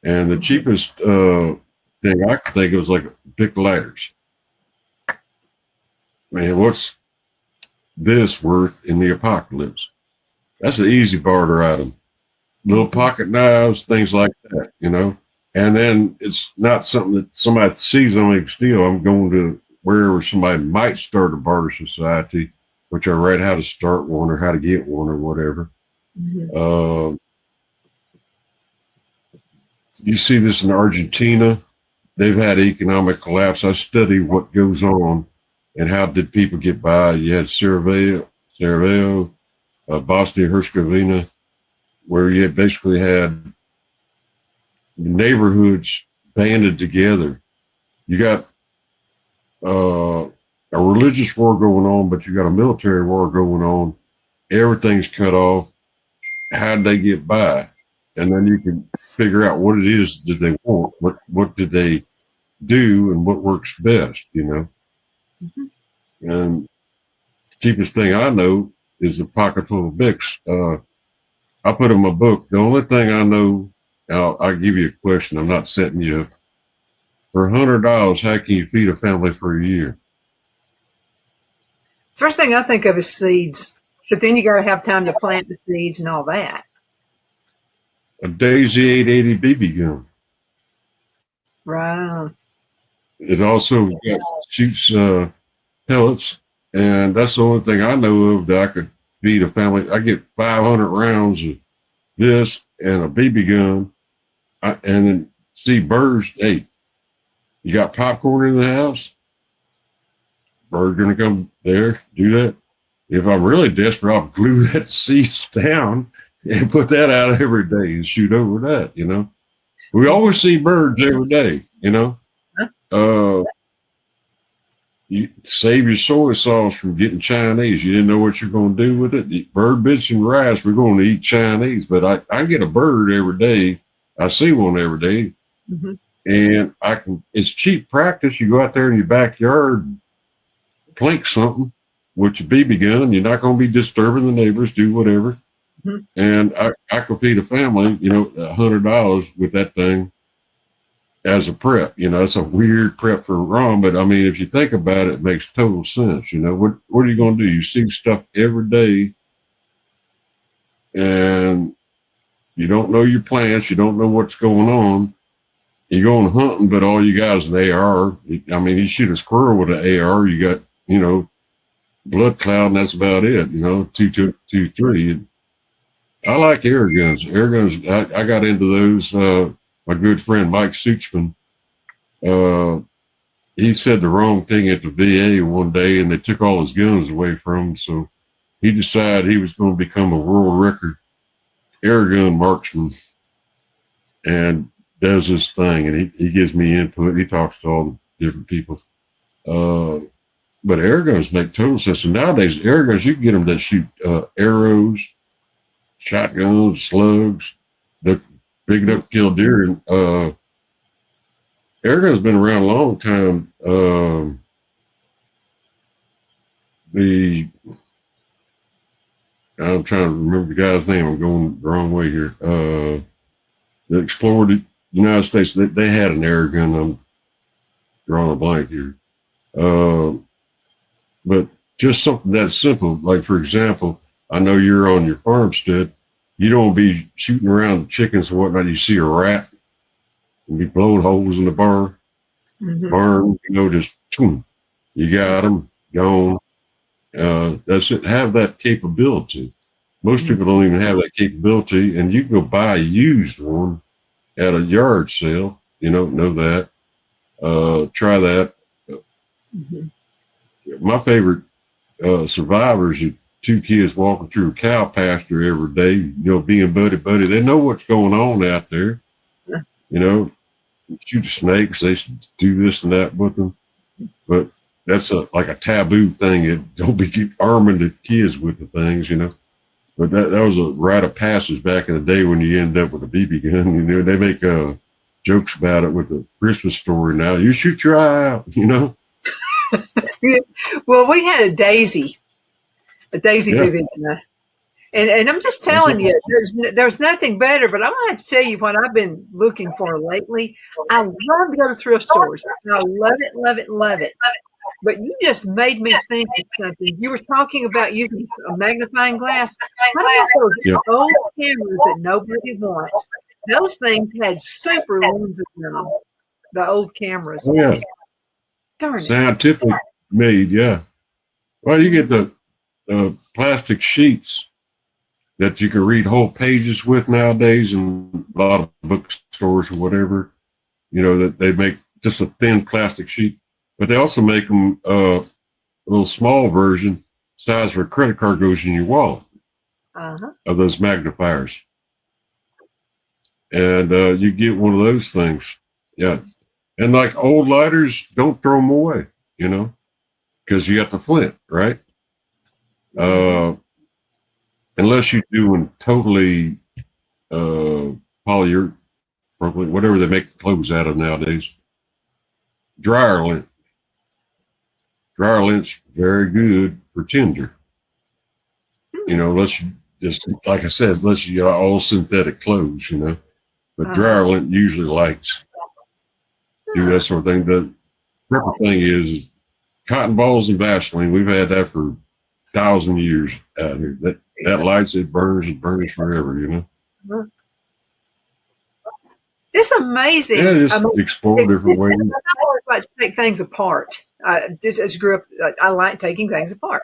And the cheapest thing I could think of was like pick lighters. Man, what's this worth in the apocalypse? That's an easy barter item. Little pocket knives, things like that, you know. And then it's not something that somebody sees on a steal. I'm going to wherever somebody might start a barter society, which I read how to start one or how to get one or whatever. Mm-hmm. You see this in Argentina. They've had economic collapse. I study what goes on and how did people get by. You had Sarajevo, Bosnia-Herzegovina, where you basically had neighborhoods banded together. You got a religious war going on, but you got a military war going on. Everything's cut off. How'd they get by? And then you can figure out what it is that they want, what did they do, and what works best, you know. Mm-hmm. And the cheapest thing I know is a pocket full of Bics. I put in my book, the only thing I know, I'll give you a question, I'm not setting you up. For $100, how can you feed a family for a year? First thing I think of is seeds, but then you got to have time to plant the seeds and all that. A Daisy 880 BB gun. Right. It also shoots pellets, and that's the only thing I know of that I could feed a family. I get 500 rounds of this and a BB gun, and then see birds. Hey, you got popcorn in the house? Bird gonna come there, do that. If I'm really desperate, I'll glue that seeds down and put that out every day and shoot over that, you know. We always see birds every day, you know. You save your soy sauce from getting Chinese. You didn't know what you're going to do with it. Bird bits and rice, we're going to eat Chinese. But I get a bird every day. I see one every day. Mm-hmm. And it's cheap practice. You go out there in your backyard and plink something with your BB gun. You're not going to be disturbing the neighbors, do whatever. Mm-hmm. And I could feed a family, you know, $100 with that thing as a prep. You know, it's a weird prep for Ron, but I mean, if you think about it, it makes total sense. You know, what are you going to do? You see stuff every day and you don't know your plants. You don't know what's going on. You're going hunting, but all you got is an AR. I mean, you shoot a squirrel with an AR, you got, you know, blood cloud, and that's about it. You know, 2.23. I like air guns. Air guns, I got into those. My good friend Mike Suchman, he said the wrong thing at the VA one day, and they took all his guns away from him. So he decided he was going to become a world record air gun marksman. And does his thing, and he gives me input. He talks to all the different people. But air guns make total sense. And nowadays, air guns, you can get them that shoot arrows, shotguns, slugs, they're big enough to kill deer. And air guns been around a long time. I'm trying to remember the guy's name. I'm going the wrong way here. That explored the United States. They had an air gun. I'm drawing a blank here. But just something that simple, like for example, I know you're on your farmstead. You don't be shooting around chickens and whatnot. You see a rat and be blowing holes in the barn, just boom, you got them gone. That's it. Have that capability. Most people don't even have that capability, and you can go buy a used one at a yard sale. You don't know that. Try that. My favorite survivors are two kids walking through a cow pasture every day, being buddy. They know what's going on out there. Shoot snakes, they should do this and that with them. But that's like a taboo thing. Don't be arming the kids with the things, But that was a rite of passage back in the day when you end up with a BB gun. They make jokes about it with the Christmas story now. You shoot your eye out, Well, we had a Daisy BB gun. And I'm just telling you, there's nothing better, but I'm going to have to tell you what I've been looking for lately. I love to go to thrift stores. I love it, love it, love it. But you just made me think of something. You were talking about using a magnifying glass. How about those old cameras that nobody wants? Those things had super lenses in them, the old cameras. Oh, yeah. Darn it. Scientific made, yeah. Well, you get the plastic sheets that you can read whole pages with nowadays in a lot of bookstores or whatever, that they make just a thin plastic sheet. But they also make them a little small version, size where a credit card goes in your wallet, of those magnifiers. And you get one of those things. Yeah. And like old lighters, don't throw them away, because you got the flint, right? Unless you're doing totally polyurethane, whatever they make clothes out of nowadays. Dryer lint. Dryer lint's very good for tinder. Unless you just, like I said, unless you got all synthetic clothes, But dryer lint usually lights. Do that sort of thing. The proper thing is cotton balls and Vaseline. We've had that for 1,000 years out here. That lights, it burns forever, It's amazing. Yeah, just explore different ways. I always like to take things apart. Just as grew up, I like taking things apart.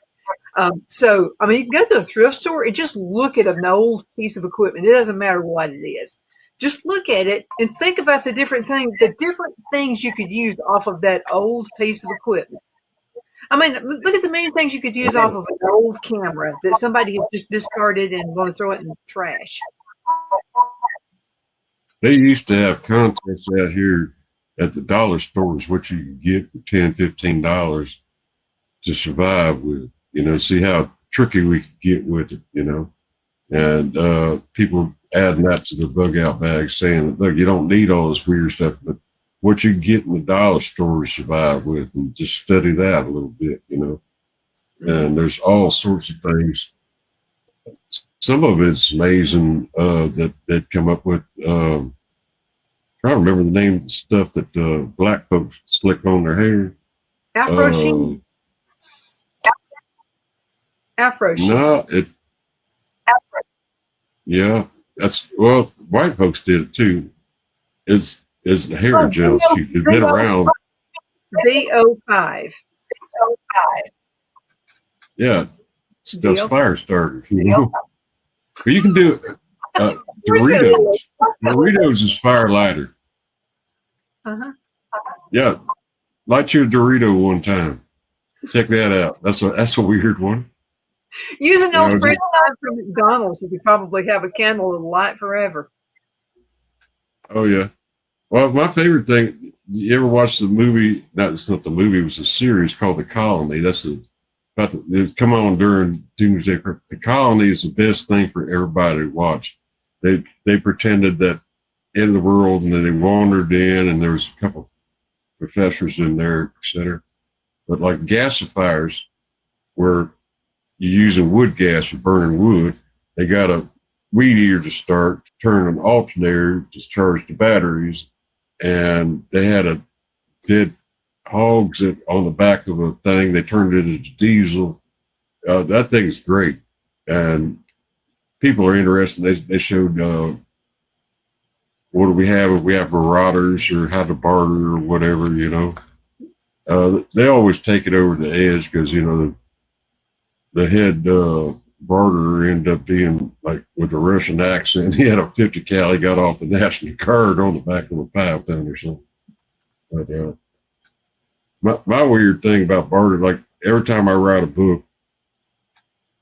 So, you can go to a thrift store and just look at an old piece of equipment. It doesn't matter what it is. Just look at it and think about the different things you could use off of that old piece of equipment. Look at the many things you could use off of an old camera that somebody has just discarded and going to throw it in the trash. They used to have contests out here at the dollar stores, what you could get for $10, $15 to survive with, see how tricky we could get with it, and people adding that to their bug out bags saying, look, you don't need all this weird stuff, but what you get in the dollar store to survive with, and just study that a little bit, and there's all sorts of things. Some of it's amazing that come up with, trying to remember the name of the stuff that black folks slick on their hair. Afro sheen. Afro sheen. No, yeah, white folks did it too. It's the hair gel shoot. It's been around. VO5. Yeah, that's fire starters, But you can do Doritos. Doritos is fire lighter. Yeah, light your Dorito one time. Check that out. That's a weird one. Use an old French fry from McDonald's. You could probably have a candle that'll light forever. Oh yeah. Well, my favorite thing, you ever watch the movie? No, it's not the movie, it was a series called The Colony. It come on during Doomsday. The Colony is the best thing for everybody to watch. They pretended that in the world, and then they wandered in, and there was a couple professors in there, etc. But like gasifiers, where you're using wood gas, you're burning wood, they got a weed eater to start, turn an alternator to charge the batteries, and they had dead hogs on the back of a thing. They turned it into diesel. That thing's great, and people are interested. They showed what do we have if we have marauders, or how to barter, or whatever, you know. They always take it over the edge because, you know, the head barter ended up being like with a Russian accent. He had a 50 cal. He got off the National Guard on the back of a pipe down or something. But my weird thing about barter, like every time I write a book,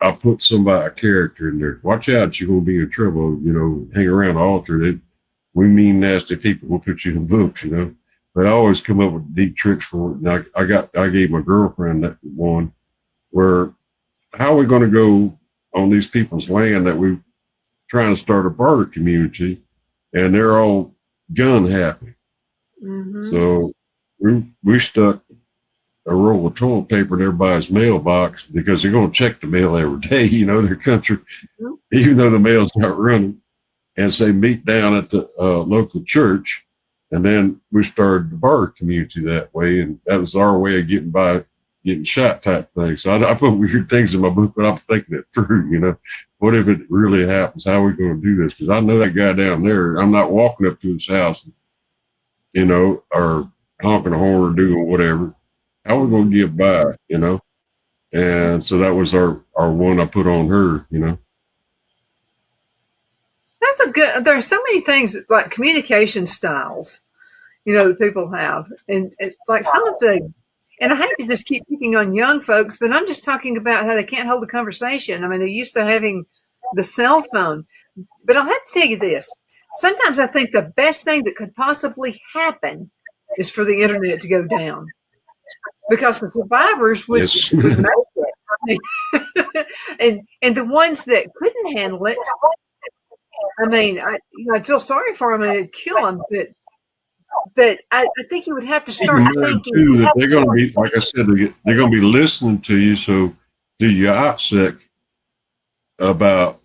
I put a character in there. Watch out, you're gonna be in trouble. You know, hang around the altar. We mean nasty people. We'll put you in books, you know. But I always come up with neat tricks for it. And I gave my girlfriend that one where, how are we going to go on these people's land that we're trying to start a barter community, and they're all gun happy. Mm-hmm. So we stuck a roll of toilet paper in everybody's mailbox because they're going to check the mail every day, you know, their country, even though the mail's not running, and say meet down at the local church. And then we started the barter community that way, and that was our way of getting shot type thing. So I put weird things in my book, but I'm thinking it through, you know. What if it really happens? How are we going to do this? Because I know that guy down there. I'm not walking up to his house, you know, or honking a horn or doing whatever. How are we going to get by, you know? And so that was our one I put on her, you know. There are so many things like communication styles, you know, that people have. And like some of and I hate to just keep picking on young folks, but I'm just talking about how they can't hold a conversation. I mean, they're used to having the cell phone. But I'll have to tell you this. Sometimes I think the best thing that could possibly happen is for the internet to go down, because the survivors would make it. I mean, and the ones that couldn't handle it, I mean, I'd feel sorry for them and it'd kill them. But I think you would have to start thinking. Too, that they're going to be, like I said, they're going to be listening to you. So do your OPSEC about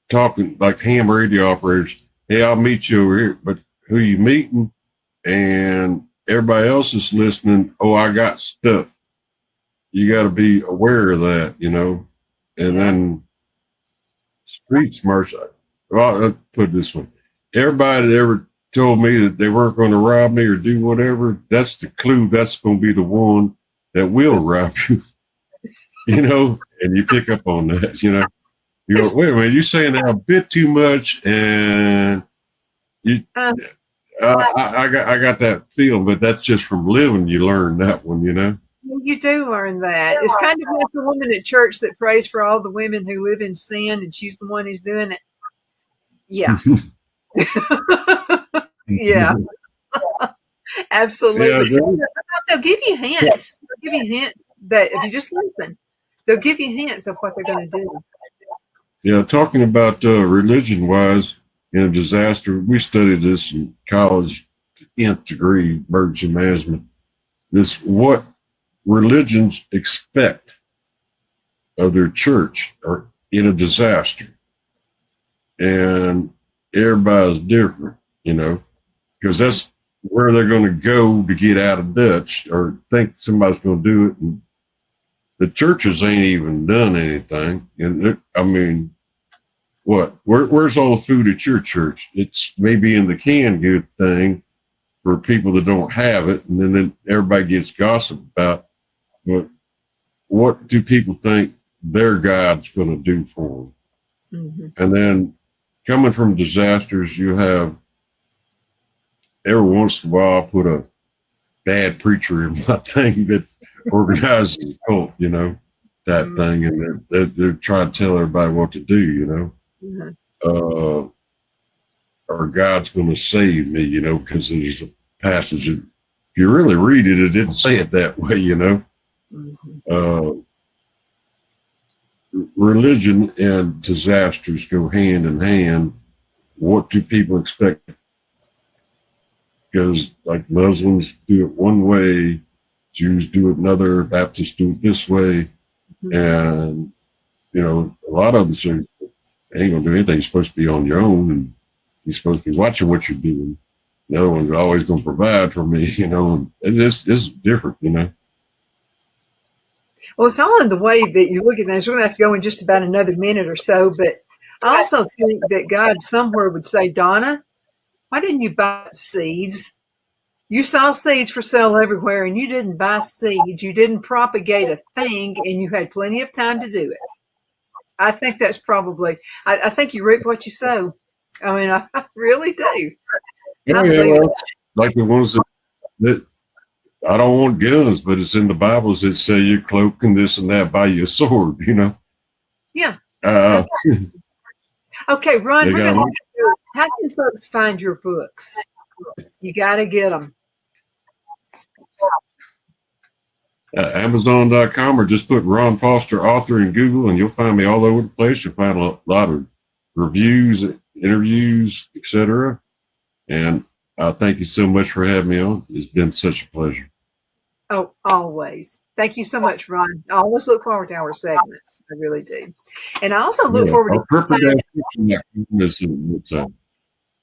talking like ham radio operators. Hey, I'll meet you over here. But who you meeting? And everybody else is listening. Oh, I got stuff. You got to be aware of that, you know. And then street smarts. Well, I'll put it this way. Everybody that ever told me that they weren't going to rob me or do whatever, that's the clue. That's going to be the one that will rob you, you know, and you pick up on that, you know. You go, wait a minute, you're saying that a bit too much, and you, I got that feeling, but that's just from living. You learn that one, you know. You do learn that. It's kind of like the woman at church that prays for all the women who live in sin, and she's the one who's doing it. Yeah. Yeah. Absolutely. Yeah, they'll give you hints. They'll give you hints that if you just listen, they'll give you hints of what they're going to do. Yeah, talking about religion wise in a disaster, we studied this in college, nth degree, emergency management. This what religions expect of their church or in a disaster. And everybody's different, you know, because that's where they're going to go to get out of Dutch or think somebody's going to do it. And the churches ain't even done anything. And I mean, what? Where's all the food at your church? It's maybe in the canned good thing for people that don't have it, and then everybody gets gossip about. But what do people think their God's going to do for them? Mm-hmm. And then coming from disasters, you have every once in a while I put a bad preacher in my thing that organizes a cult, you know, that mm-hmm. thing, and they're trying to tell everybody what to do, you know. Mm-hmm. or God's going to save me, you know, because there's a passage. If you really read it, it didn't say it that way, you know. Religion and disasters go hand in hand. What do people expect? Because like Muslims do it one way, Jews do it another, Baptists do it this way, and you know, a lot of them say, ain't gonna do anything. You're supposed to be on your own, and you're supposed to be watching what you're doing. No one's always gonna provide for me, you know. And it's different, you know. Well, it's all in the way that you look at things. We're going to have to go in just about another minute or so, but I also think that God somewhere would say, Donna, why didn't you buy seeds? You saw seeds for sale everywhere, and you didn't buy seeds. You didn't propagate a thing, and you had plenty of time to do it. I think that's probably, I think you reap what you sow. I mean, I really do. Like the ones that I don't want guns, but it's in the Bibles that say your cloak and this and that, buy you a sword, you know? Yeah. Okay, Ron, how can folks find your books? You got to get them. Amazon.com, or just put Ron Foster author in Google and you'll find me all over the place. You'll find a lot of reviews, interviews, etc. And thank you so much for having me on. It's been such a pleasure. Oh, always. Thank you so much, Ron. I always look forward to our segments. I really do. And I also look forward to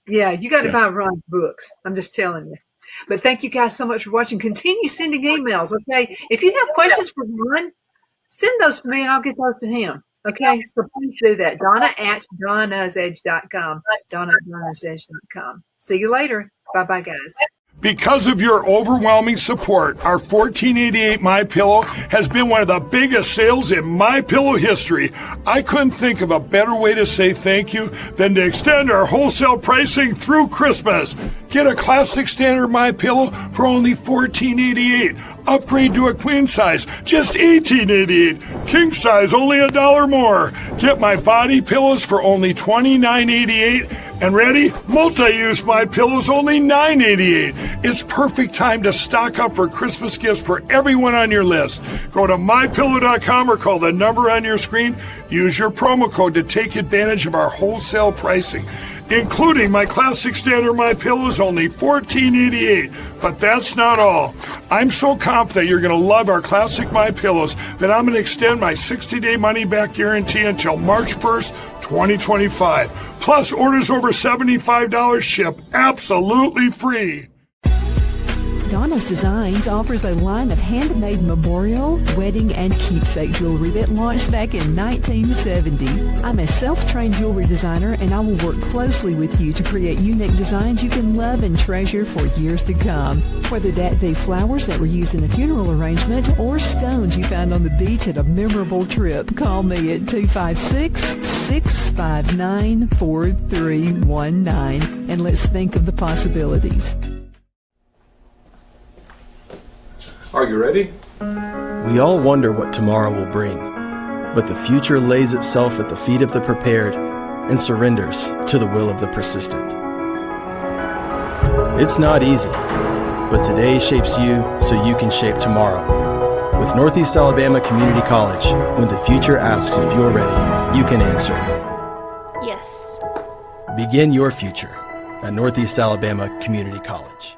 Yeah, you got to buy Ron's books. I'm just telling you. But thank you guys so much for watching. Continue sending emails, okay? If you have questions for Ron, send those to me and I'll get those to him. Okay, so please do that. Donna@Donna'sEdge.com. Donna@Donna'sEdge.com. See you later. Bye-bye, guys. Because of your overwhelming support, our 1488 MyPillow has been one of the biggest sales in MyPillow history. I couldn't think of a better way to say thank you than to extend our wholesale pricing through Christmas. Get a classic standard MyPillow for only $14.88. Upgrade to a queen size, just $18.88. King size, only $1 more. Get my body pillows for only $29.88. And ready? Multi-use MyPillows, only $9.88. It's perfect time to stock up for Christmas gifts for everyone on your list. Go to MyPillow.com or call the number on your screen. Use your promo code to take advantage of our wholesale pricing, including my classic standard MyPillows, only $14.88. But that's not all. I'm so confident you're going to love our classic MyPillows that I'm going to extend my 60-day money-back guarantee until March 1st, 2025. Plus, orders over $75 ship absolutely free. Donna's Designs offers a line of handmade memorial, wedding, and keepsake jewelry that launched back in 1970. I'm a self-trained jewelry designer, and I will work closely with you to create unique designs you can love and treasure for years to come. Whether that be flowers that were used in a funeral arrangement or stones you found on the beach at a memorable trip, call me at 256-659-4319, and let's think of the possibilities. Are you ready? We all wonder what tomorrow will bring, but the future lays itself at the feet of the prepared and surrenders to the will of the persistent. It's not easy, but today shapes you so you can shape tomorrow. With Northeast Alabama Community College, when the future asks if you're ready, you can answer yes. Begin your future at Northeast Alabama Community College.